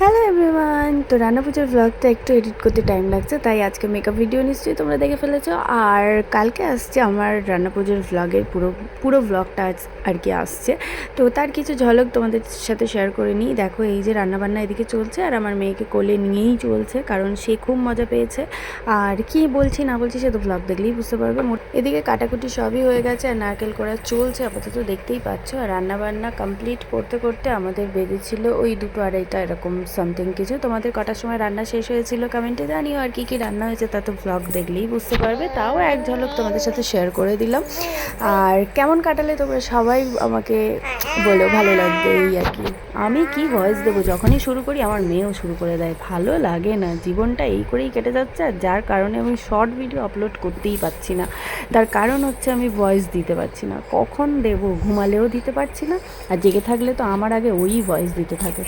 Hello everyone, তো রান্না পুজোর ব্লগটা একটু এডিট করতে টাইম লাগছে, তাই আজকে মেকআপ ভিডিও নিশ্চয়ই তোমরা দেখে ফেলেছো। আর কালকে আসছে আমার রান্না পুজোর ব্লগের পুরো ব্লগটা আর কি আসছে। তো তার কিছু ঝলক তোমাদের সাথে শেয়ার করে নিই। দেখো, এই যে রান্নাবান্না এদিকে চলছে আর আমার মেয়েকে কোলে নিয়েই চলছে, কারণ সে খুব মজা পেয়েছে। আর কি বলছি না বলছি সে তো ব্লগ দেখলেই বুঝতে পারবে। এদিকে কাটাকুটি সবই হয়ে গেছে আর নারকেল করা চলছে আপাতত, দেখতেই পাচ্ছ। আর রান্নাবান্না কমপ্লিট করতে করতে আমাদের বেজেছিল ওই 2-2:30 এরকম সামথিং কিছু। তোমাদের কটার সময় রান্না শেষ হয়েছিল কমেন্টে জানিও। আর কি রান্না হয়েছে তা তো ব্লগ দেখলেই বুঝতে পারবে, তাও এক ঝলক তোমাদের সাথে শেয়ার করে দিলাম। আর কেমন কাটালে তোমরা সবাই আমাকে বলো, ভালো লাগবে এই আর কি। আমি কি ভয়েস দেবো, যখনই শুরু করি আমার মেয়েও শুরু করে দেয়, ভালো লাগে না, জীবনটা এই করেই কেটে যাচ্ছে। আর যার কারণে আমি শর্ট ভিডিও আপলোড করতেই পারছি না, তার কারণ হচ্ছে আমি ভয়েস দিতে পারছি না। কখন দেবো, ঘুমালেও দিতে পারছি না, আর জেগে থাকলে তো আমার আগে ওই ভয়েস দিতে থাকে।